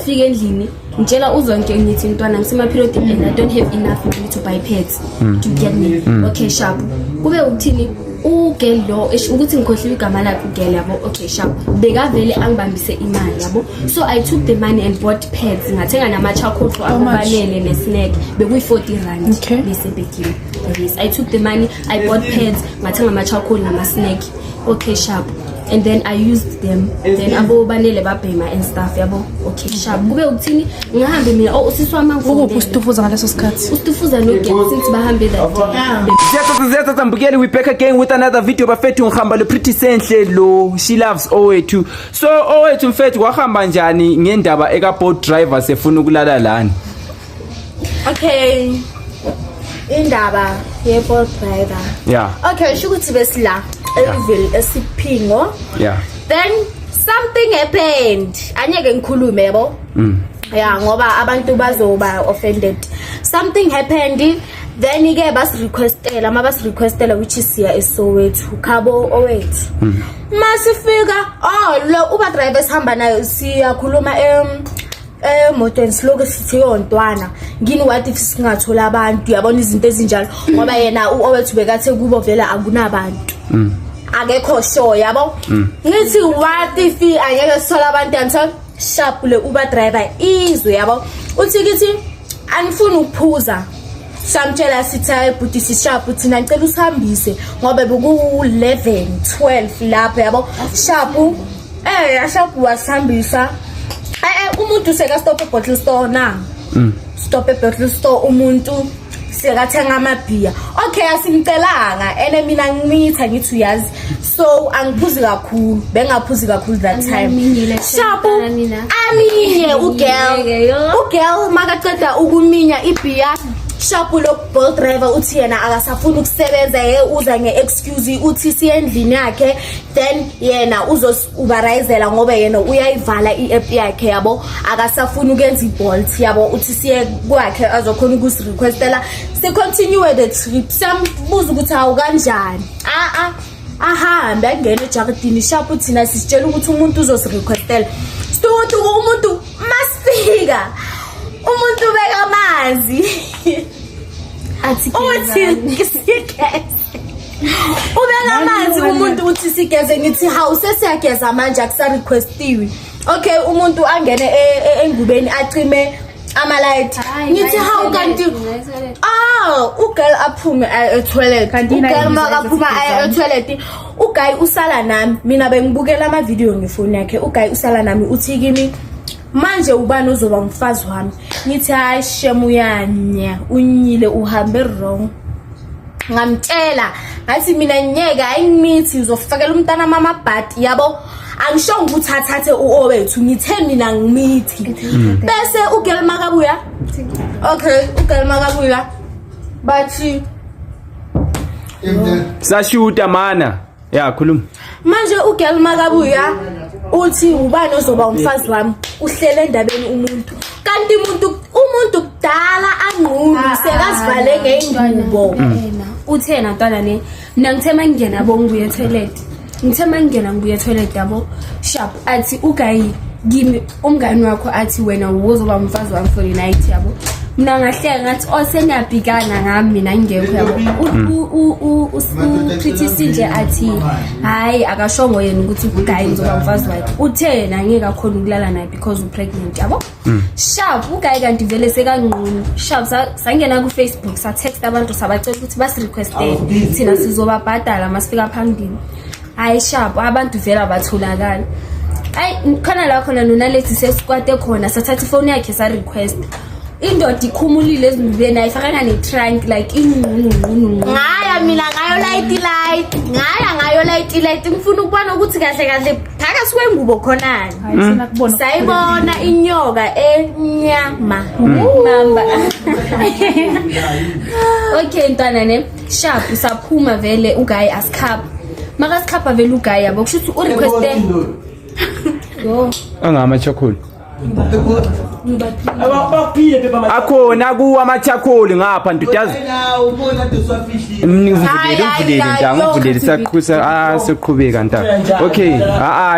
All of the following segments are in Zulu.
Fike endlini ngitshela uzonke ngithi intwana ngisema period and I don't have enough money to buy pads to get me okay sharp kube ukuthini ugel lo ukuthi ngikhohliwe igama lakhe ugel yabo okay sharp bekavele angibambise imali yabo so I took the money and bought pads ngathenga nama chocolate akufanele ne snack bekuyi 40 rand bese bekile yes I took the money I bought pads ngathenga ama chocolate nama snack okay sharp and then I used them then abo banele babhema and stuff yabo okay sharp kube ukuthini ngihambe mina usiswa mangifuna ustufuza ngaleso sikhathi ustufuza no get since bahambe that Zeta we back again with another video bafethu ngihamba lo pretty senhle lo she loves owethu so owethu mfethu wahamba njani ngendaba eka boat driver sefuna ukulala lana okay indaba ye boat driver yeah okay shukuthi besila evil esiphingo yeah then something happened anyeke ngikhulume yabo yeah ngoba abantu bazoba offended something happened then ike bas requestela mabas requestela which is here eSoweto khabo owethu masifika lo uba driver sihamba nayo siyakhuluma emotweni siloke sithi yontwana ngini what if singathola abantu yabona izinto ezinjalo ngoba yena owethu bekathe kubo vela akunabantu akekho sure yabo ngithi what if angeke sithola abantu anto sharp le uba driver izwe yabo uthi kithi angifuni ukuphuza samtshela sithi but sisharp thina ngicela usihambise ngoba beku 11 12 lapha yabo sharp sharp wasihambisa umuntu seka stop bottle store na stop bottle store umuntu sekathenga amabhiya okay asimcelanga ene mina ngimitha ngithi uyazi so angiphuzi kakhulu bengaphuzi kakhulu that time sharp aminye ugirl makaqeda ukuminya ibhiya sharp lo boat driver uthi yena akasafuna ukusebenza uza ngeexcuse uthi siyendlini yakhe then yena uzosubarizela ngoba yena uyayivala iapp yakhe yabo akasafuna ukwenza ibolt yabo uthi siye kwakhe azokhona ukusirequestela si continue the trip sambuza ukuthi awu kanjani ahambe angene ejakadini sharp thina sisitshela ukuthi umuntu uzosirequestela sithi umuntu masifika umuntu beka amanzi athi sikeze ubeka amanzi umuntu uthi sigeze ngithi hawu sesiyageza manje akusa requestiwe okay umuntu angene engubeni acime ama light ngithi hawu kanti ugirl aphume etoilet ugirl makaphuma etoilet uguy usala nami mina bengibukela ama video ngefoni yakhe uguy usala nami uthi kimi manje ubani uzoba umfazi wami ngithi hayi shemu yanya unyile uhambe wrong ngamtshela ngathi mina nyeka ayimithi uzofakela umntana mama bhati yabo angisho ukuthi athathe uowethu ngithe mina ngimithi bese ugirl makabuya okay ugirl makabuya bathi sashuta mana ya khuluma manje ugirl makabuya uthi ubani ozoba umfazi wami uhlele endabeni umuntu kanti umuntu kudala anqulu sekasivale ngeingubo uthena ntwana ne mina ngithema ngingena yabo ngibuye toilet ngithema ngingena ngibuye toilet yabo sharp athi ugayi kimi umngani wakho athi wena uzoba umfazi wami for the night yabo mina ngahleka ngathi seniyabhikana ngami mina ngekho yabo pretty sinje athi hayi akashongo yena ukuthi ugayi ngizoba umfazi wakhe uthena ngeke akhona ukulala naye because pregnant yabo sharp ugayi kanti vele sekanqunu sharp sangena ku Facebook sa text abantu sabacela ukuthi basi requestele thina sizobabhadala masifika phambili hayi sharp abantu vele batholakala ayi khona la khona nonalethi sesikwate khona sathatha ifone yakhe sa request indoda ikhumulile ezindubeni ayifakana ne trunk like inqunu ngaya mina ngayo light ngayo late ngifuna ukubona ukuthi kahle phakathi kwengubo khonani sayibona inyoka enyama namba okay ntwana ne sharp saphuma vele uGuy asikhapha makasikhapha vele uGuy yabo kusho ukuthi urequeste yo angama chocolate akhona kuwa amachakholi ngapha ntudazi ngivulele sakhusa soqhubeka ntaka okay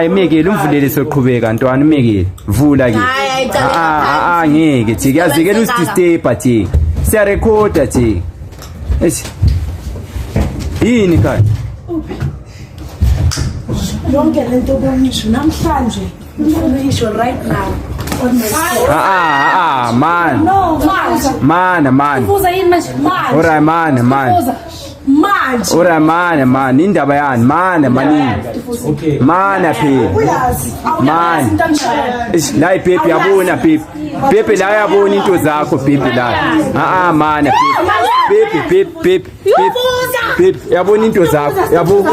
imekele umvulele soqhubeka ntwana imekele vula ke ngeke thi yazikela usistep thi siya recorder thi yini kai yonke lento bonisho namhlanje ngifuna isho right now man ufuza yini manje ora man indaba yani okay phe la ipepe yabona pepe la yabona into zakho pepe la man pepe yabona into zakho yabona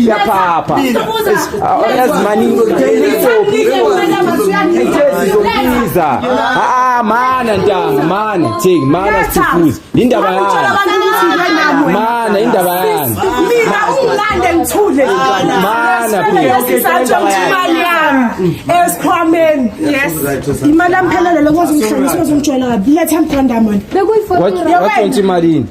yaphapha yazimani izobiza mana ntanga mana theki mana sithukuza indaba yani mana indaba yani mina ungilande ngithule mana imali yami esikhwameni yes imali amphelele lokwazi umhlangano sizongijwayela kabi letha mkhanda manje wathontsha imalini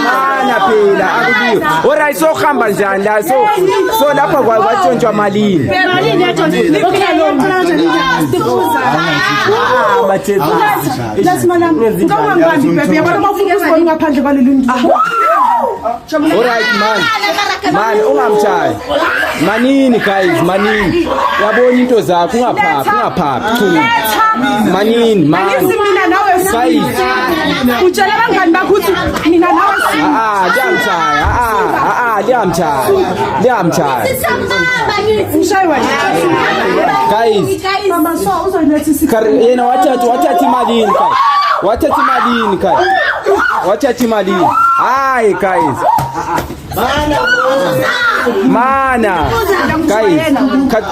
mana phela akubiyo alright so khamba njani la so lapha kwatshontshwa malini alright man ungamchayi manini guys manini yabona into zakho ungaphaphi manini man guys utshela abangani bakho ukuthi mina nawe liyamchaya ushayiwa guys mama so uzoyiletha yena wathatha imalini hayi guys mana guys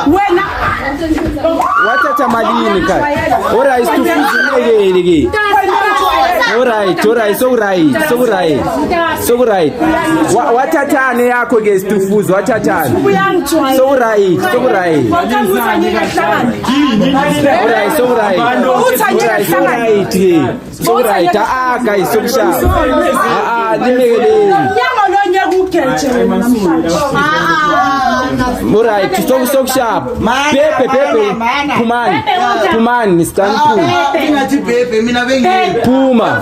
wena wathatha malini guys alright tufuzileke alright so right wathathane yakho ke situfuzo wathathane so right guys sokushaya limekeleni alright sokushaya pepe phumani stand phuma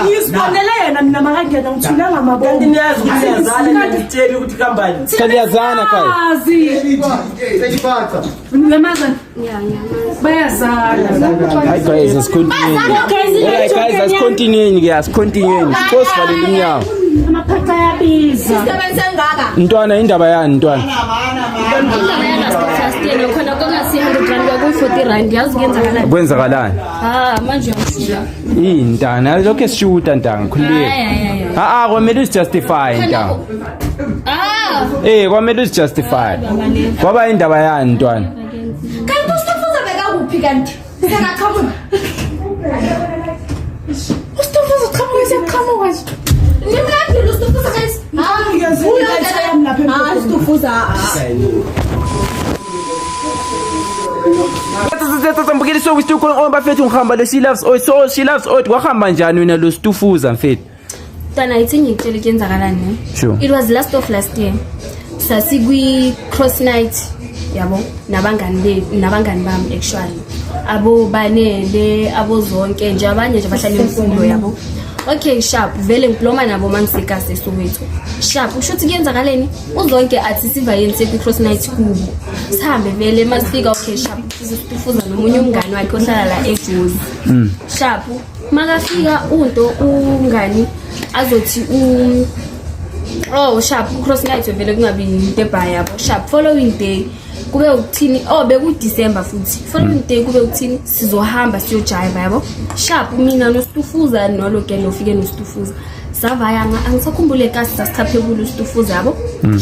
ngisibonele yena mina makangena ngithula ngamabongo niyazi ukuthi yazana ngitshela ukuthi kambani kaliyazana kai sejiphatha ngamazana bayazana hi guys let's continue alright guys let's continue course valele imnyawo amaphatha yabiza ntwana indaba yani ntwana khona kongasi-100 rand kwakuyi-40 rand yazi kuyenzakalani kwenzakalani manje uyangishula ntana lokho esishuta ntanga khululeka kwamele uzijustify ntanga kwamele uzijustify kwaba indaba yani ntwana kanti usifuza bekakuphi kanti sekaqhamuka usifuza uqhamuka siyaqhamuka nje nimlandile usifuza guys usifuza so we still calling on bafethu ngihamba le she loves oat kwahamba njani wena lo situfuza mfethu tana ithi ngikutshela kyenzakalani sure it was last year sasikwi cross night yabo nabangani bami actually abo banele abo zonke nje abanye nje bahlala emfundo yabo okay sharp vele ngiploma nabo mangiseka seSoweto sharp ushuthi kuyenzakaleni uzonke athi siva yeni sekwi cross night kubo sihambe vele masifika okay sharp sifuza nomunye umngani wakhe ohlala la eJozi sharp makafika unto umngani azothi sharp cross night vele kungabi into ebhaya yabo sharp following day kube ukuthini beku December futhi following day kube ukuthini sizohamba siyojiva yabo sharp mina noStufuza noloke nofike noStufuza savaya angisakhumbule kasi sasichaphe kulo uStufuza yabo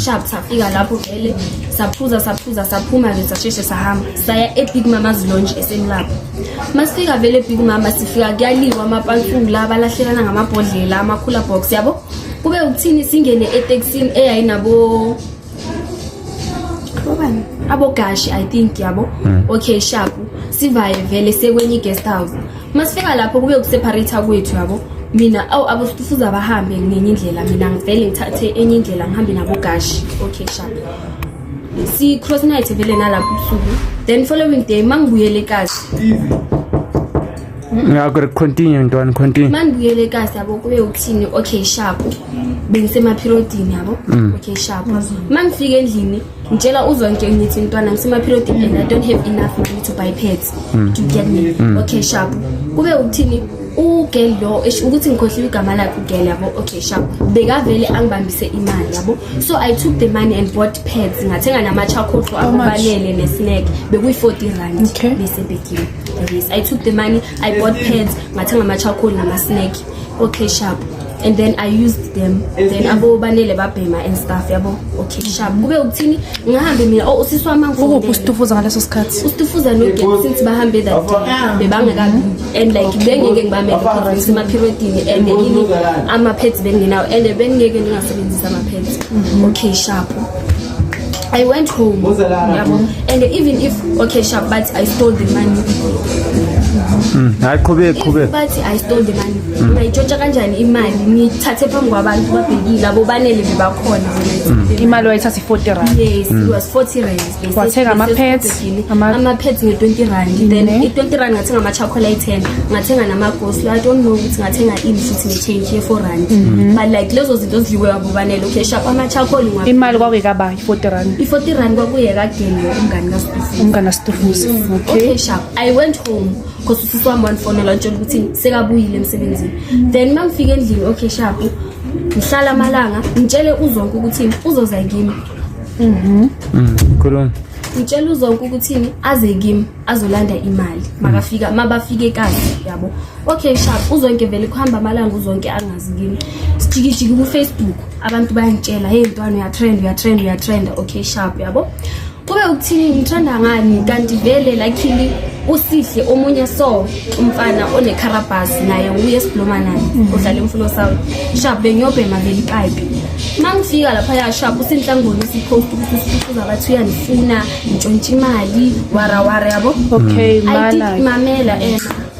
sharp safika lapho vele saphuza saphuma ke sasheshe sahamba saya eBig Mama's Lounge esemlapho masifika vele eBig Mama sifika kuyaliwa amapantula laba lahlekana ngamabhodlela amakhula box yabo kube ukuthini singene etaxini eyayinabo abogashi I think yabo okay sharp sivaye vele sekwenye guest house masifika lapho kube ukuseparate kwethu yabo mina aboStufuza bahambe ngenye indlela mina ngivele ngithathe enye indlela ngihambe nabogashi okay sharp si cross night vele nalapho usuku then following day mangibuyele eKasi continue ntwana continue mangibuyele eKasi yabo kube ukuthini okay sharp bengisema periodini yabo okay sharp mangifika endlini ngitshela uZonke ngithi ntwana ngisema periodini and I don't have enough money to buy pads to get me okay sharp kube ukuthini ugel lo ukuthi ngikhohliwe igama lakhe ugel yabo okay sharp bekavele angibambise imali yabo so I took the money and bought pads ngathenga nama chocolate akubalele ne snack bekuyi 40 rand bese bekile yes I took the money I bought pads ngathenga ama chocolate nama snack okay sharp and then I used them then abo banele babhema and stuff yabo okay sharp kube ukuthini ngihambe mina usiswa mangifuna uStufuza ngaleso sikhathi uStufuza no get since bahambe that bebangekabi and like bengeke ngibamele ngisema periodini and yini ama pets benginawo and bengeke ngingasebenzisa ama pets okay sharp I went home yabo and even if okay sharp but I stole the money qhubeka but I stole the money ngayitshontsha kanjani imali ngithathe phambi kwabantu babhekile abo banele bebakhona imali wayithatha 40 rand yes it was 40 rand wathenga ama pets nge 20 rand then i 20 rand ngathenga ama chocolate 10 ngathenga nama ghost I don't know ukuthi ngathenga ini futhi ne change ye 4 rand but like lezo zinto zidliwe abo banele okay sharp ama chocolate ngwa imali kwakuyekaba 40 rand i 40 rand kwakuye kageni umngani kaStufuza okay sharp I went home because usiswami wanfonela nje ukuthi sekabuyile emsebenzini then mangifika endlini okay sharp ngihlala amalanga ngitshele uZonke ukuthi uzoza kimi khuluma ngitshela uZonke ukuthi aze kimi azolanda imali makafika mabafike eKasi yabo okay sharp uZonke vele kuhamba amalanga uZonke angazi kimi sijikijiki ku Facebook abantu bayangitshela hey ntwana uya trend okay sharp yabo kube ukuthini ngithanda ngani kanti vele lakini usihle omunye so umfana one Carabas naye uye esiblomana odlala emfulo South sharp bengiyobhema vele ipipe mangifika lapha ya sharp usinhlangoni sipost ukuthi uStufuza bathi uyanifuna ntshontsha imali wara yabo okay mana mamela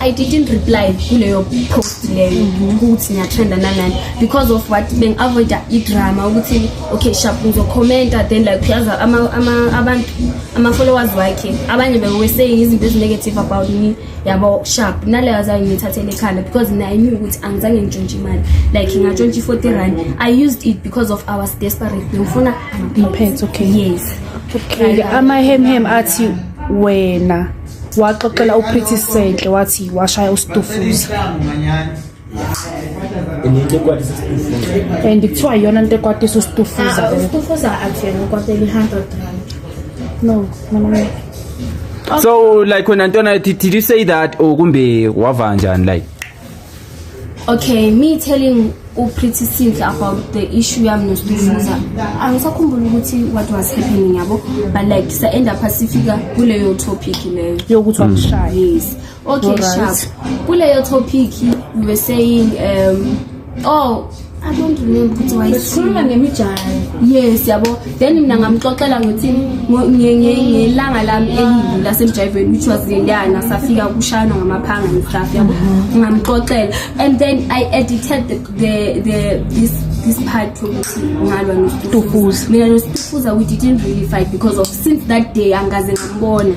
I didn't reply kuleyo post leyo ukuthi ngiyatrenda nanani because of what beng avoid idrama ukuthi okay sharp ngizocommenta then like uyaza abantu ama followers wakhe abanye bewe saying izinto ezinegative about me yabo sharp naleyo azange ngithathele ekhanda because I knew ukuthi angizange ngitshontshe imali like ngatshontsha 40 rand I used it because of I was desperate ngifuna pets okay yes okay ama hem athi wena waxoxela uPretty Senhle wathi washaya uStufuza and kuthiwa yona into ekwatisa uStufuza uStufuza athena kwaphela 100 rand no so like when Antona did you say that or kumbe wava njani like okay me telling uPretty Senhle about the issue yami noStufuza angisakhumbula ukuthi what was happening yabo but like sa end up Pacifica kuleyo topic leyo yokuthi wamshaya yes okay sharp kuleyo topic we were saying I don't remember ukuthi wayisikhuluma ngemijana yes yabo then mina ngamxoxela ngokuthi ngelanga lami elini lasemjayiveni which was lendana safika kushana ngamaphanga ngesafi yabo ngamxoxela and then I edited this part ukuthi ngalwa noStufuza mina noStufuza we didn't really fight because of since that day angaze ngambona.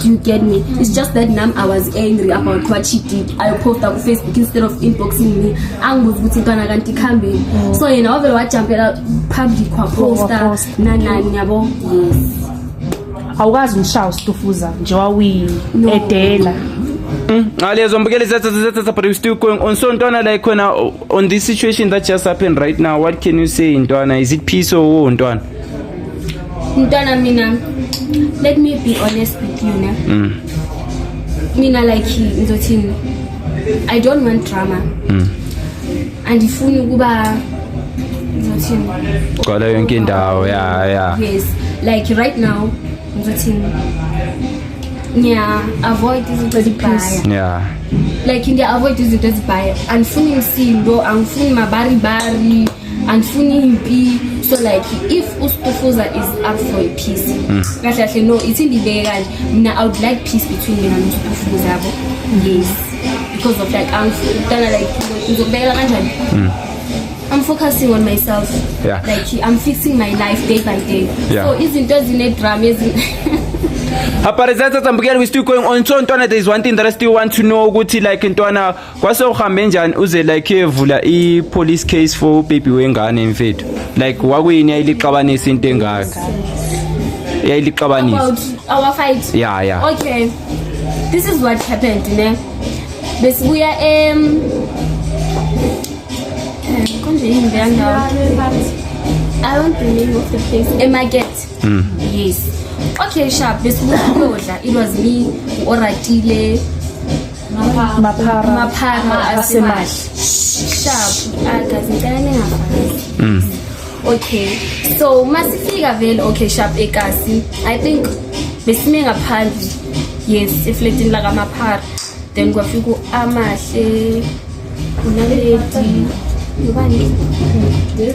You get me? It's just that now I was angry about what she did. I posted on Facebook instead of inboxing me. Angus butikana kanti kambe. So you know vele wajumpela public kwa poster nani yabo. Yes. Awukazi umshaya uStufuza nje wawi edela. Alezo mbukele zatha but you still going on so Ntwana like on this situation that just happened right now what can you say Ntwana is it peace or war Ntwana? Ntwana mina, let me be honest with you, ne? Mina like ngizothini, I don't want drama. Andifuni ukuba ngizothini. Kwala yonke indawo yeah. Yes, like right now ngizothini. Avoid izinto ezibhaya. Yeah. Like avoid izinto ezibhaya. Andifuni imisindo, angifuni mabari, andifuni impi. So like if uStufuza is up for a peace, kahle no, it's indibeke kanje. Mina I would like peace between me and uStufuza yabo. Yes. Because of like angifuna like ngizobeka kanjani. I'm focusing on myself. Yeah. Like I'm fixing my life day by day. Yeah. So izinto ezine-drama Aparizatha Tambukeli, we still going on. So Ntwana, there is one thing that I still want to know ukuthi like Ntwana kwase uhambe njani uze like evula I police case for baby wengane mfethu. Like wakuyini ayiliqabanisa into engaka? Yayiliqabanisa. about our fight. Yeah. Okay. This is what happened, ne? Besibuya konje yini I don't the name of the place. Market. Yes. Okay, sharp. Besibuya it was me, Oratile, Maphara asemahle. Sharp. Akazintana ngafanele. Okay. So masifika vele okay sharp ekasi. I think besime ngaphandle. Yes, ifletini la Maphara. Then kwafika amahle. Unaledi. Ubani?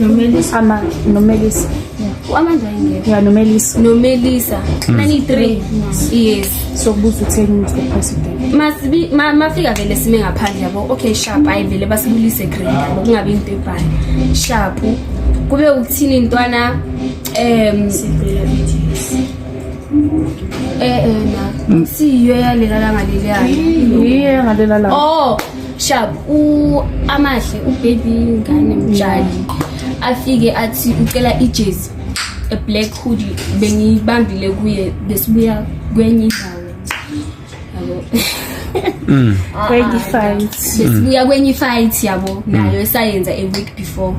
Nomelisa. Amanda ingeke. Yeah, Nomelisa. Nomelisa. 93. Yes. So buzu utheni Mr President. Masibi mafika vele sime ngaphandle yabo. Okay sharp ayivele basibulise grade yabo kungabi into ebhayi. Sharp. Kube ukuthini Ntwana siyo yalela ngaleleyo. Yeah, ngalela la. Oh, sharp amahle ubaby ngane mtshali afike athi ucela ijezi a black hoodie bengibambile kuye besibuya kwenye indawo yabo Kwenye fight. besibuya kwenye fight yabo nayo esayenza a week before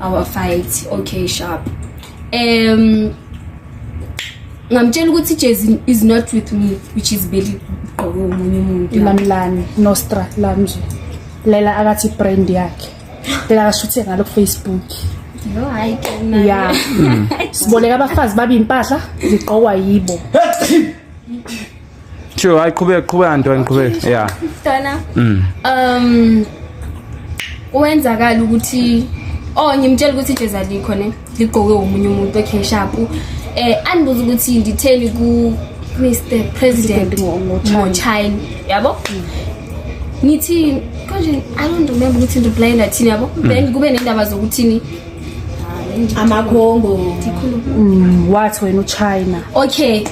our fight. Okay sharp ngamtshela ukuthi ijezi is not with me, which is belly gqoke umunye umuntu Lamlani Nostra lamje lela akathi brand yakhe lela akashuthe ngalo Facebook. no hayi Yeah. Siboleka abafazi babi impahla ziqokwa yibo. Sure, qhubeka Ntwana qhubeka. Yeah. Ntwana wenzakala ukuthi ngimtshela ukuthi ijezi alikho ne liqoke umunye umuntu okay sharp andibuza ukuthi nditheni ku Mr President ngo China yabo ngithi konje I don't remember ukuthi reply lathini yabo then kube nendaba zokuthini amakhongo Wathi wena uChina. okay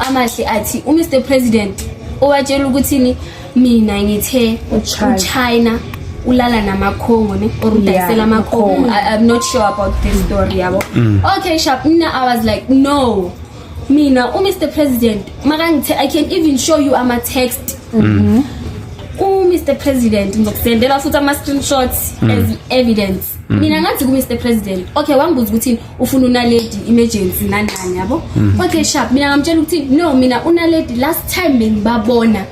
amahle athi Mr President owatshela ukuthini mina ngithe uChina ulala namakhongo ne or udayisela amakhongo. I'm not sure about the story yabo. Okay sharp mina I was like no mina Mr President makangithe I can even show you ama text Mr President ngizokusendela futhi ama screenshots as evidence. Mina ngathi ku Mr President okay wangibuza ukuthi ufuna unaledi emergency nani yabo. Okay sharp mina ngamtshela ukuthi no mina unaledi last time bengibabona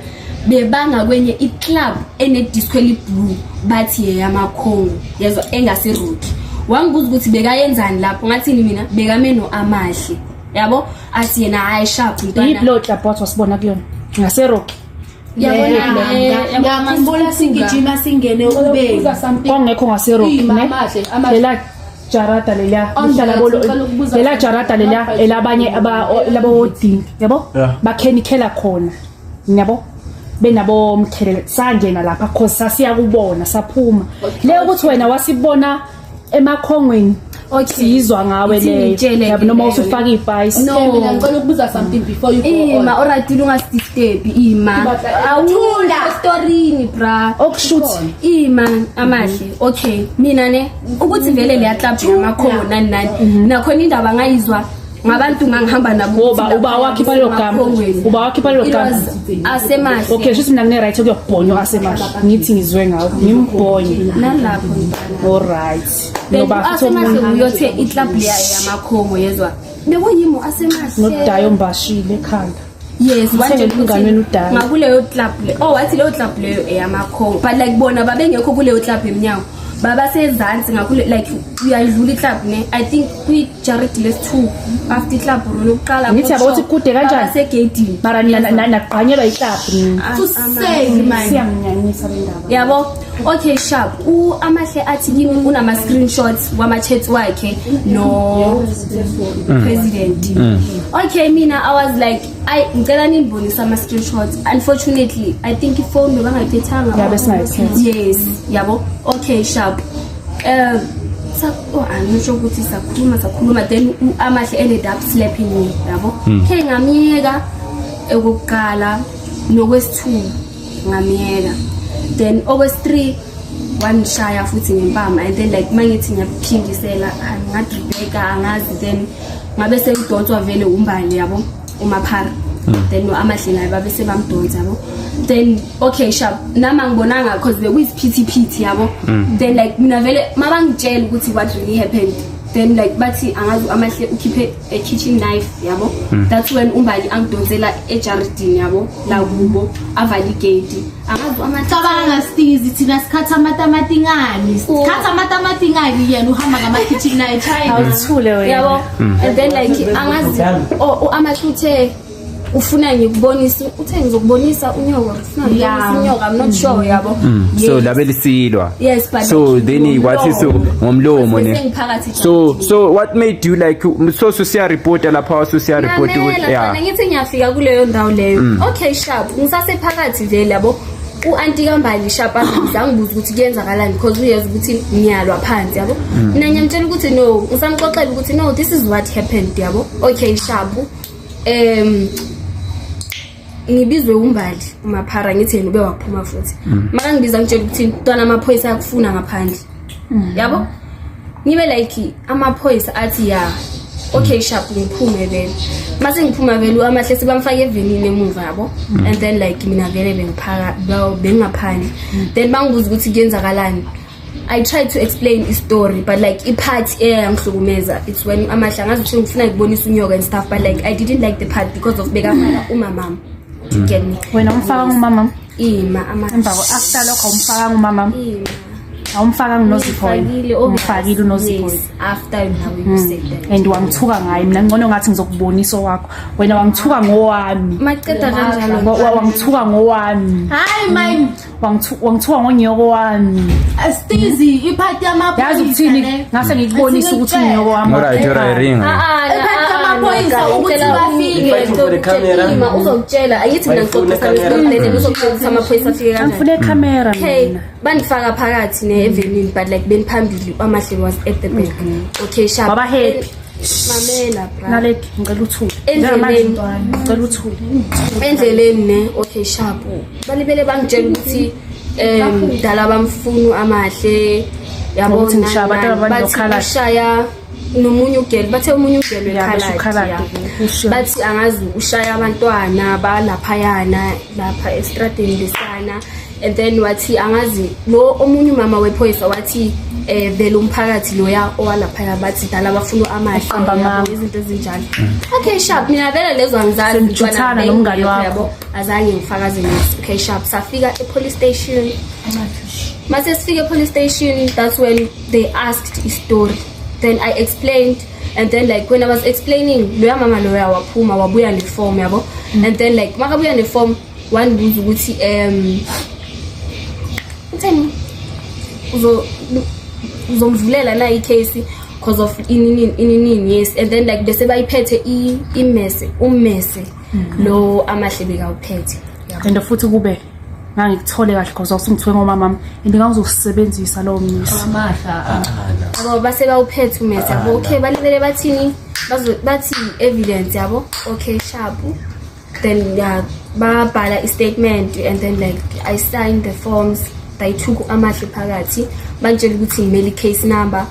bebanga kwenye iclub ene disco blue bathi yamakhongo yazo engase road. Wangibuza ukuthi bekayenzani lapho ngathini mina bekameno amahle yabo athi yena hayi sharp Ntwana Iblo club wathi wasibona kuyona ngase rock. ngiyakhumbula singijima singene ubeni Kwangekho ngase rock ne. Lela jarata lelia lihlala bolo lela jarata lelia elabanye labo ding yabo bakhenikhela khona yabo benabo mkhelele sangena lapha cause sasiya kubona saphuma le ukuthi wena wasibona emakhongweni sizwa ngawe leyo yabo noma usufaka ibhayisi no mina ngicela ukubuza something before you go on oratile ungasisturb awula storyini bra okushuthi amahle okay mina ne ukuthi vele leya club yamakhongo nani nakhona indaba ngayizwa ngabantu ngangihamba nabo uba wakhipha lo gama asemahle okay shuthi mina ngine right ukuyobhonywa asemahle ngithi ngizwe ngawo ngimbhonye nalapho all right ngoba asemahle uyothe iclub leya yamakhongo yezwa bekuyimo asemahle nodayo mbashile ekhanda yes manje umnganweni udayo ngakuleyo club le wathi leyo club leyo eyamakhongo but like bona babengekho kuleyo club eminyango baba sezansi ngakule like uyayidlula iclub ne I think kwi Jared les2 after club lokuqala ngithi yabo uthi kude kanjani basegedini mara naqanyelwa iclub to say siyamnyanyisa le ndaba yabo okay sharp amahle athi kimi unama screenshots wama chats wakhe no president okay mina I was like ngicela nibonisa ama screenshots unfortunately I think iphone lo bangayithethanga yabe singayithethe yes yabo okay sharp angisho ukuthi sakhuluma then amahle ended up slapping me yabo ke ngamiyeka ekokuqala nokwesithu ngamiyeka then okwesi3 wanishaya futhi ngempama and then like mangithi ngiyaphindisela ngadribeka angazi then ngabe sengidonswa vele umbali yabo umaphara then amahle naye babe sebamdonsa yabo then okay sharp nama ngibonanga because bekuyisiphithiphithi yabo then like mina vele mabangitshela ukuthi what really happened then like bathi angazi amahle ukhiphe a kitchen knife yabo that's when umbali angidonsela ejaridini yabo la kubo avali gate angazi amahle cabanga stizi thina sikhatha amatamatingani yena uhamba ngama kitchen knife awuthule wena yabo and then like angazi amahluthe ufuna ngikubonisa uthe ngizokubonisa unyoka unyoka I'm not sure yabo so labelisilwa yes but so then what so ngomlomo ne so what made you like so siya report lapha siya report ukuthi yeah ngithi ngiyafika kuleyo ndawo leyo okay sharp ngisase phakathi vele yabo uanti kambali sharp angizangibuza ukuthi kuyenzakalani because uyazi ukuthi ngiyalwa phansi yabo mina ngiyamtshela ukuthi no ngisamxoxela ukuthi no this is what happened yabo okay sharp ngibizwe umbali umaphara ngithi yena ube waphuma futhi maka ngibiza ngitshela ukuthi ntwana amaphoyisa yakufuna ngaphandle yabo ngibe like amaphoyisa athi ya okay sharp ngiphume vele mase ngiphuma vele amahle sibamfaka evenini emuva yabo and then like mina vele bengaphandle then bangibuza ukuthi kuyenzakalani I tried to explain the story but like ipart eyangihlukumeza it's when amahle ngazi ukuthi ngifuna ukubonisa unyoka and stuff but like I didn't like the part because of bekamala umama get me wena umfaka ngumama ima ama emva after lokho umfaka ngumama awumfaka noziphoyi umfakile unoziphoyi after now you said that and wangithuka ngayi mina ngcono ngathi ngizokubonisa wakho wena wangithuka ngowami maqeda kanjalo wangithuka ngowami hayi mine wangithuka ngonyoko wami stizi iphathi yamaphoyisa yazi ukuthini ngase ngikubonisa ukuthi unyoko wami alright ring iphathi yamaphoyisa ukuthi bafike ima uzokutshela ayithi mina ngixoxisa ngesikole uzokutshela amaphoyisa afike kanjani ngifune camera okay bandifaka phakathi neevenini but like benphambili amahle was at the back okay sharp baba happy mamela bra naleki ngicela uthule endleleni ngicela uthule endleleni ne okay sharp balibele bangitshela ukuthi dala bamfunu amahle yabona bathi shaya nomunye ugel bathe umunye ugel wekhala bathi angazi ushaya abantwana balapha yana lapha estradeni lesana and then wathi angazi lo omunye mama wephoyisa wathi vele umphakathi loya owalapha bathi dala bafuna amahle izinto ezinjalo okay sharp mina vele lezo angizali umntwana nomngani yabo azange ngifakaze nesi okay sharp safika e-police station mase sifike e-police station that's when they asked a story then I explained and then like when I was explaining loya mama loya waphuma wabuya neform yabo and then like makabuya neform wangibuza ukuthi utheni uzomvulela na icase because of inini yes and then like bese bayiphethe ummese lo amahle bekawuphethe and futhi kube ngangikuthole kahle because awusungithiwe ngomama mami ngingazosebenzisa lo mmisi amahla abo base bawuphethe ummese yabo okay balibele bathini bathi evidence yabo okay sharp then babhala statement and then like I signed the forms they took amahle phakathi banjela ukuthi ngimeli case number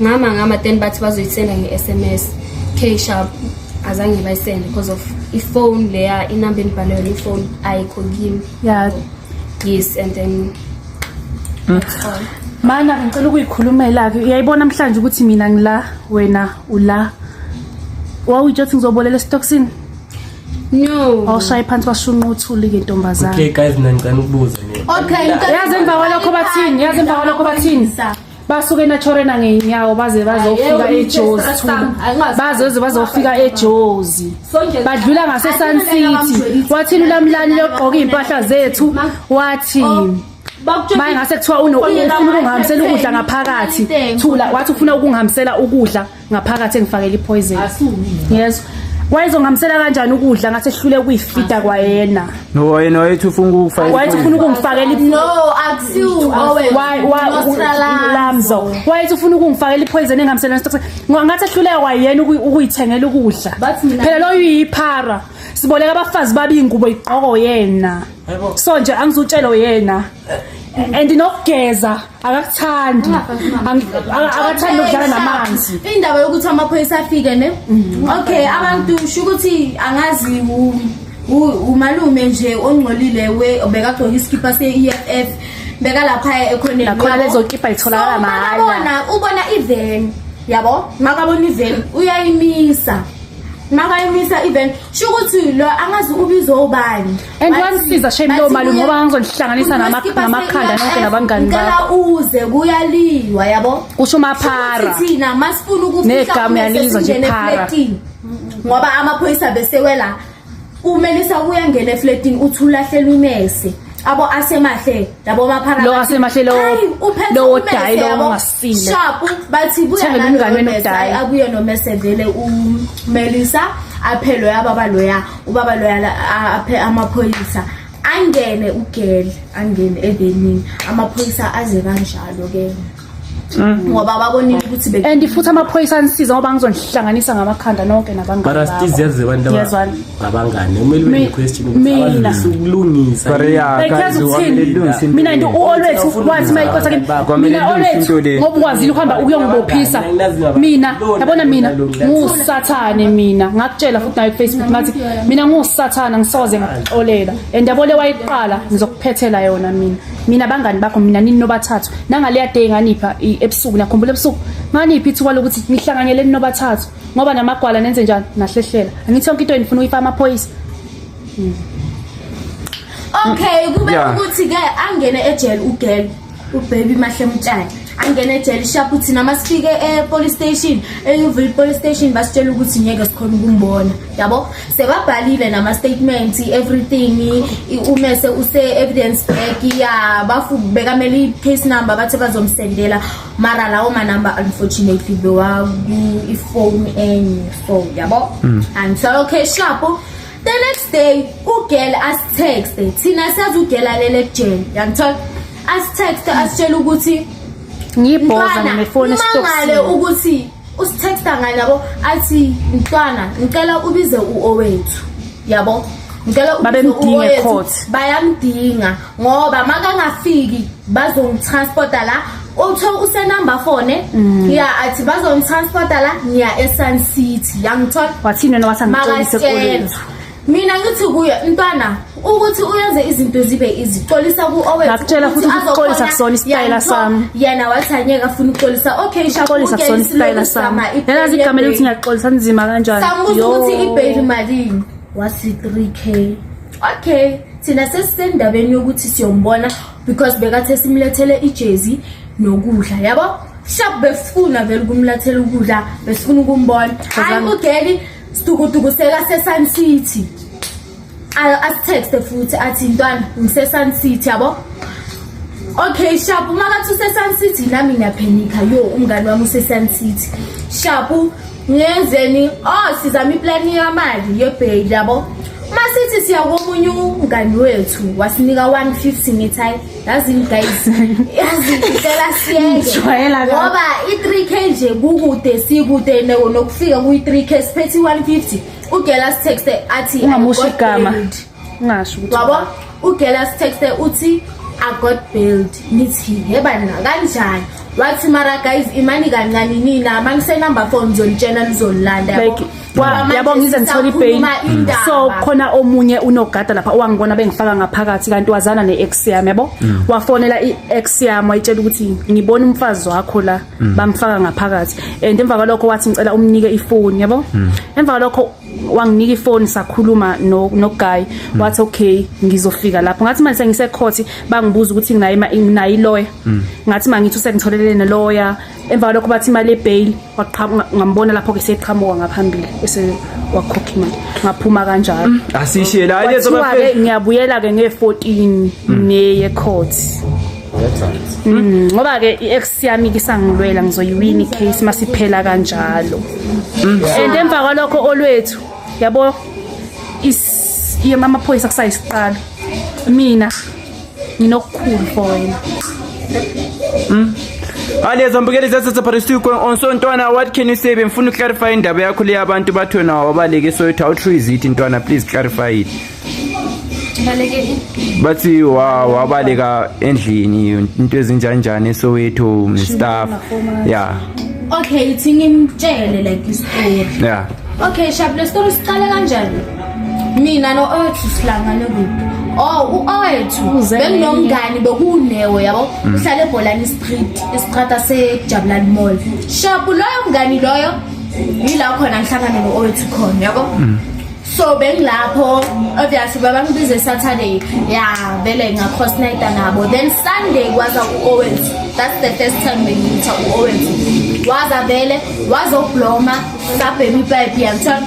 ngama then bathi bazoyisenda ngeSMS cash up azange bayisende because of iphone leya inamba enibhalwe on iphone ayikho kimi. Yeah. Yes, and then that's all. Mana ngicela ukuyikhulumela ke. Uyayibona namhlanje ukuthi mina ngila wena ula. Wawujothi ngizobolela stocksini? No. Awushaye phansi kwashunqa uthuli ke ntombazana. Okay guys, mina ngicela ukubuza mina. Okay, Yazi emva kwalokho bathini? Basuke naTorena ngeenyawo baze bazofika eJozi. Bazofika eJozi. Badlula ngase Sun City. Wathi ulamlani loqoka impahla zethu wathi Manje ngase kuthiwa ufuna ukungihambisela ukudla ngaphakathi. Thula wathi ufuna ukungihambisela ukudla ngaphakathi engifakela ipoison. Yes. Wayezongihambisela kanjani ukudla ngase hlule ukuyifida kwayena. No wena wayethi ufuna ukufaka. Wayethi ufuna ukungifakela no akusiu always Lamzo. Wayethi ufuna ukungifakela ipoison engihambisela stock. Ngathi hluleka kwayena ukuyithengela ukudla. Phela lo uyiphara. Siboleka abafazi babi ingubo iqoko yena. So nje angizutshela yena. And nokugeza akakuthandi. Akathandi ukudlala namanzi. Indaba yokuthi amaphoyisa afike ne. Okay, abantu shukuthi angazi umalume nje ongcolile we obekagcoka iskipa se-EFF beka lapha ekhoneni. Nakhona lezo skipa itholakala mahala. Ubona even yabo makabona even uyayimisa. Makayimisa even shukuthi lo angazi ubizo ubani. And wanisiza shame lo malume ngoba ngizolihlanganisa namakhanda nonke nabangani bakho. Ngicela uze kuyaliwa yabo. Usho maphara. Thina masifuna ukufika negama yalizwa nje phara. Ngoba amaphoyisa besewela umelisa kuyangena eflatini uthulahlela umese. Abo asemahle labo maphara. Lo asemahle lo dai lo ngasile. Sharp bathi buya nalo abuye nomese vele umelisa aphelo yababa loya ubaba loya aphe amaphoyisa angene ugel angene evening amaphoyisa aze kanjalo ke ngoba babonile ukuthi and futhi amaphoyisa anisiza ngoba ngizonihlanganisa ngamakhanda nonke nabangani bakho. But still yazi abantu abangani kumele ube question ukuthi ukulungisa mina nto always wathi mayikosa ke mina always ngoba ukwazile ukuhamba ukuyongibophisa mina yabona mina ngusathane mina ngakutshela futhi na Facebook ngathi mina ngusathana ngisoze ngixolela and yabole wayiqala ngizokuphethela yona mina abangani bakho mina nini nobathathu nangaleya day nganipha ebusuku nakhumbula ebusuku nganiphi ithuba lokuthi nihlanganyele nobathathu ngoba namagwala nenze njani nahlehlela angithi yonke into enifuna uyifaka amaphoyisa. Okay kube ukuthi ke angene ejele ugel ubaby Mahle Mtshali angene ejele sharp uthi namasifike police station eUville police station basitshela ukuthi ngeke sikhona ukumbona yabo sebabhalile nama statements everything umese use evidence back ya bafu bekameli case number bathe bazomsendela mara lawo ma number unfortunately bewa iphone enye so yabo and so okay sharp. The next day ugel as text thina sazi ugela lele jail yangithola as text asitshela ukuthi ngibhoza ngefone stockile ukuthi usitexta ngani yabo athi mntwana ngicela ubize uowethu yabo ngicela babemdinga court bayamdinga ngoba makangafiki bazongitransporta la utho use number 4 ya athi bazongitransporta la ngiya eSun City yangithola wathini wena wasangixolise kolweni mina ngithi kuye mntwana ukuthi uyenze izinto zibe izixolisa kuowethu ngakutshela futhi ukuxolisa kusona isitayela sami yena wathanyeka afuna ukuxolisa okay shaxolisa kusona isitayela sami yena zigamela ukuthi ngiyaxolisa nzima kanjani ukuthi ibail malini wasi 3k okay thina sesendabeni yokuthi siyombona because bekathe simlethele ijezi nokudla yabo sharp befuna vele kumlathela ukudla besifuna ukumbona hayi ugeli situkutuku seka seSun City asitext futhi athi ntwana ngiseSun City yabo okay sharp makathi useSun City nami ngiyaphenika yo umngani wami useSun City sharp ngenzeni sizama iplan yamali yebail yabo masithi siya komunye umngani wethu wasinika 150 ngithayi yazi guys yazi ngicela siyeke ngoba i3k nje kukude sikude nokufika kuyi3k siphethi 150 ugela text athi ungamusha igama ngasho ukuthi yabo ugela text uthi I got bailed nithi yebani kanjani wathi mara guys imani kancane nina mangise number 4 ngizolitshela nizolilanda like yabo ngize ngithola ibail so khona omunye unogada lapha owangibona bengifaka ngaphakathi kanti wazana neex yami yabo wafonela iex yami wayitshela ukuthi ngibona umfazi wakho la bamfaka ngaphakathi and emva kwalokho wathi ngicela umnike ifoni yabo emva kwalokho wanginika ifoni sakhuluma no guy wathi okay ngizofika lapho ngathi manje ngise court bangibuza ukuthi nginayi lawyer ngathi mangithi usengitholelene ne lawyer emva kwalokho bathi imali ebail waqhamuka ngambona lapho ke seqhamuka ngaphambili bese wakhokha imali ngaphuma kanjalo asishiye la lezo bafethu ngiyabuyela ke nge14 neye court ngoba ke iex yami kisangilwela ngizoyiwina icase masiphela kanjalo and emva kwalokho olwethu yabo amaphoyisa kusayisiqala mina nginokukhulu for wena Aleza mbukeli sasetsapharisiko onsontwana what can you say bemfuna uklarify indaba yakho le abantu bathona wabaleke soyithu how true is it ntwana please clarify it bathi wabaleka endlini into ezinjanjani soweto staff yeah okay ithi ngimtshele like istory yeah okay shap le story siqale kanjani mina no Owethu sihlangane kuphi uOwethu benginomngani bekunewe yabo uhlala eBholani Street isiqata seJabulani Mall shap loyo mngani loyo yila khona ngihlangane noOwethu khona yabo so bengilapho obviously babangibize Saturday yeah vele ngakhost night nabo then Sunday kwaza uOwethu that's the first time ngitha uOwethu waza vele wazobloma sabhemi pipe yamtha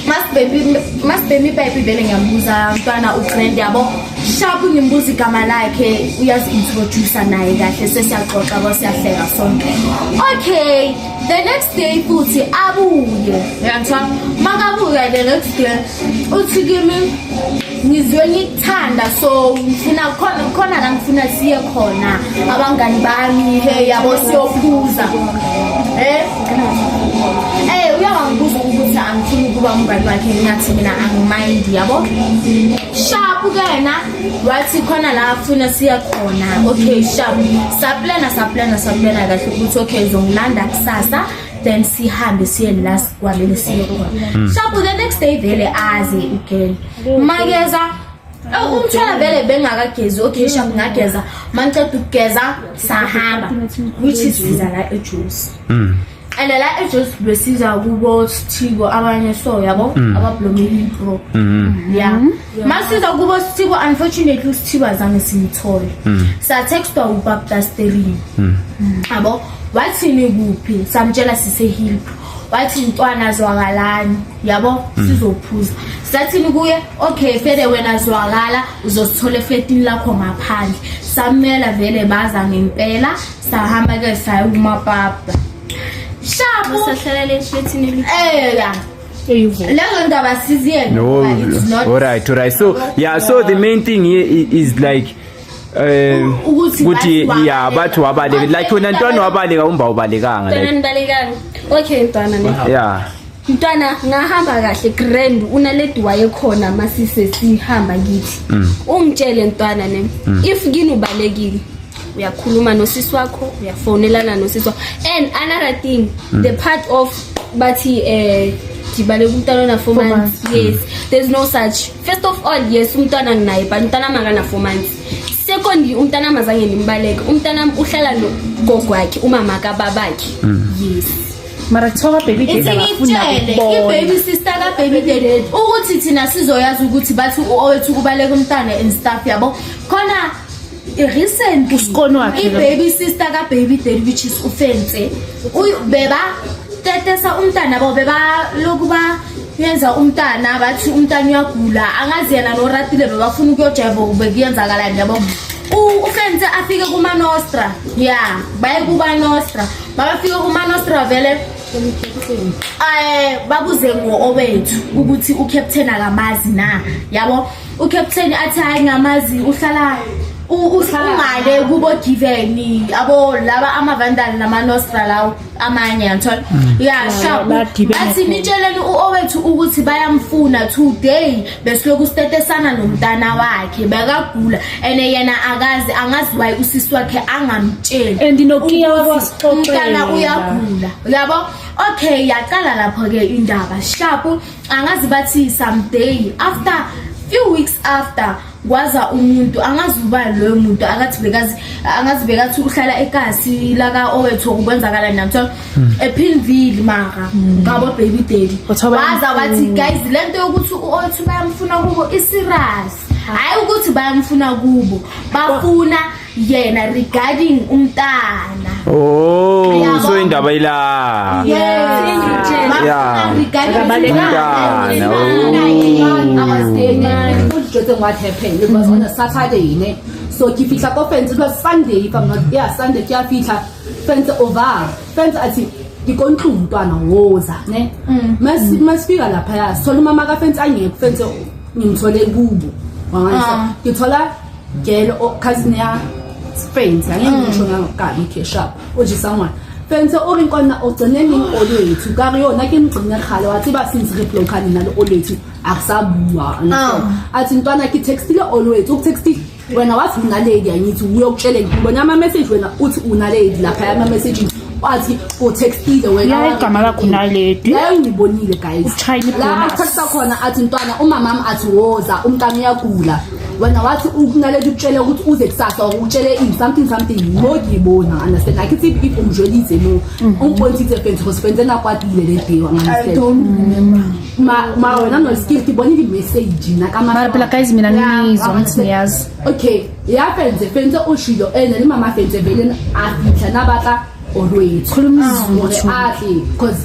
must baby pipe vele ngiyambuza mntwana utrend yabo sharp ngimbuza igama lakhe uyazi introduce naye kahle sesiyaxoxa kwasiyahleka sonke okay the next day futhi abuye yantwa makabuye the next day uthi kimi ngizwe ngikuthanda so ngifuna khona la ngifuna siye khona abangani bami hey yabo siyophuza uyawangibuza ukuthi angifuni ukuba umngani wakhe ngathi mina angimind yabo sharp kena wathi khona la afuna siya khona okay sharp saplana kahle ukuthi okay zongilanda kusasa then sihambe siye last kwaleli siye khona sharp the next day vele aze ugel mageza umthwala vele bengakagezi okay sharp ngageza manje ukugeza sahamba which is la ejuice and la ejuice besiza kubo Sithibo abanye so yabo abablomeli pro yeah masiza kubo Sithibo unfortunately Sithibo azange simthole sa textwa ubaba Sterling yabo wathini kuphi samtshela sise hill wathi intwana zwakalani yabo sizophuza sathini kuye okay fede wena zwakala uzosithola efetini lakho ngaphandle samela vele baza ngempela sahamba ke saya kumapapa shabu sahlala lefetini yeah leyo ndaba siziye no all right so yeah so the main thing here is like ukuthi yeah bathu wabaleka like wena ntwana wabaleka umba ubalekanga like okay ntwana ne yeah ntwana ngahamba kahle grand unaledi wayekhona masise sihamba kithi ungitshele ntwana ne if kini ubalekile uyakhuluma nosisi wakho uyafonelana nosisi wakho and another thing the part of bathi dibale umntana na 4 months yes there's no such first of all yes umntwana nginaye but umntana makana 4 months secondly umntana mazange nimbaleke umntana uhlala no gogo wakhe umama kababakhe yes mara thoba baby dad abafuna ukubona baby sister ka baby dad ukuthi thina sizoyazi ukuthi bathi uOwethu kubaleka umntana and stuff yabo khona recent uskono wakhe baby sister ka baby dad which is ufenze beba tetesa umntana bo beba lokuba yenza umntana bathi umntana uyagula angazi yena no ratile bebafuna ukuyojeva ubekuyenzakala yabo ufenze afike kuma Nostra yeah baye kuba Nostra bafike kuma Nostra vele babuze ngoOwethu ukuthi uCaptain akamazi na yabo uCaptain athi hayi ngamazi uhlala ungale kubo given abo laba amavandal namanostra lawo amanye yanthola yeah sharp bathi nitsheleni uowethu ukuthi bayamfuna today besiloku sitetesana nomntana wakhe bekagula ene yena angazi why usisi wakhe angamtsheli and nokia wasixoxela umntana uyagula yabo okay yaqala lapho ke indaba sharp angazi bathi someday after few weeks after kwaza umuntu angazuba lo muntu angazi bekathi uhlala eKasi la ka owethu ukwenzakala namtho ePinville mara ngabo baby daddy waza wathi guys lento yokuthi uowethu bayamfuna kubo iserious hayi ukuthi bayamfuna kubo bafuna yena regarding umntana so indaba ila what happened it was on a Saturday so kifika ko fence it was Sunday if I'm not Sunday kuyafika fence over fence athi ngikonhlu umntwana woza ne masifika lapha ya sithola umama ka fence angekho fence ngimthole kubo ngithola girl cousin ya friends angisho ngakabi kesha oje someone fence orinkona ogcineni olwethu kariyona ke ngigcina khala wathi basinzi reblokani nalo olwethu akusabuwa athi intwana ki textile olwethu ukutexti wena wathi unalady angithi uyokutshela ngibona ama message wena uthi unalady lapha ama message wathi utextile wena igama lakho nalady la ngibonile guys la texta khona athi intwana umama athi woza umntana uyagula wena wathi unalady ukutshela ukuthi uze kusasa ukutshele something ngiyibona understand I can see if umjolise no umpontise fence because fence na kwatile le day understand ma wena no skill tibonile message na kama mara phela guys mina ngizwa ngithi niyazi okay ya fence ushilo ene ni mama fence vele afitha nabaka olwethu khuluma izulu athi because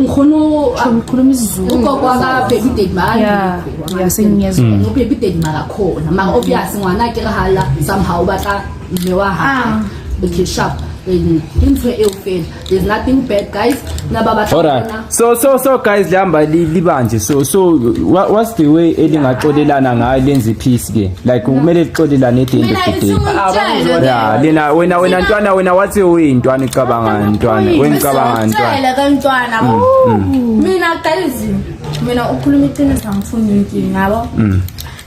khuluma izulu ukokwa baby daddy yeah sengiyazwa baby daddy mara khona mara obvious ngwana ke hala somehow batla lewa ha okay sharp into eufel there's nothing bad guys alright so guys lihamba libanje so what's the way elingaxolelana ngayo lenze peace ke like kumele lixolelane at the end of the day yeah lena wena ntwana wena wathi uyintwana icabanga ntwana wencabanga ntwana kantwana mina guys mina ukhuluma iqiniso ngifuna inkinga yabo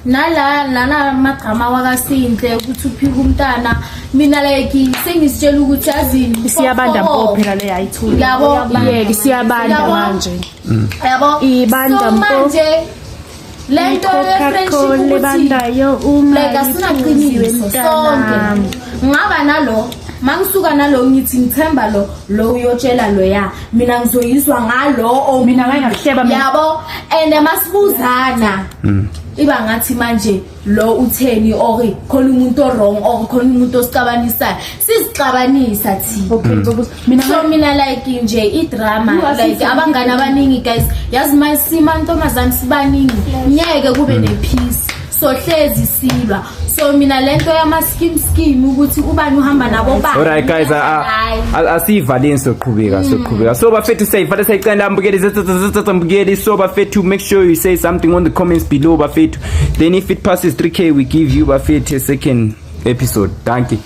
nala magama wakaSindle ukuthi uphika umntana mina like sengisitshela ukuthi azini siyabanda mpo phela le ayithuli yabo yeke siyabanda manje yabo ibanda mpo lento friendship lebandayo uma like asinaqiniso sonke ngaba nalo mangisuka nalo ngithi ngithemba lo uyotshela lo ya mina ngizoyizwa ngalo mina ngayihleba yabo ene masibuzana iba ngathi manje lo utheni or khona umuntu wrong or khona umuntu osixabanisa sizixabanisa thi okay mina like nje idrama like abangani abaningi guys yazi masima ntombazana sibaningi ngeke kube nepeace so hlezi silwa so mina lento yama scheme ukuthi ubani uhamba nabo ba alright guys asivale soqhubeka so bafethu sayivale sayicela mbukeli so bafethu make sure you say something on the comments below bafethu then if it passes 3K we give you bafethu a second episode thank you.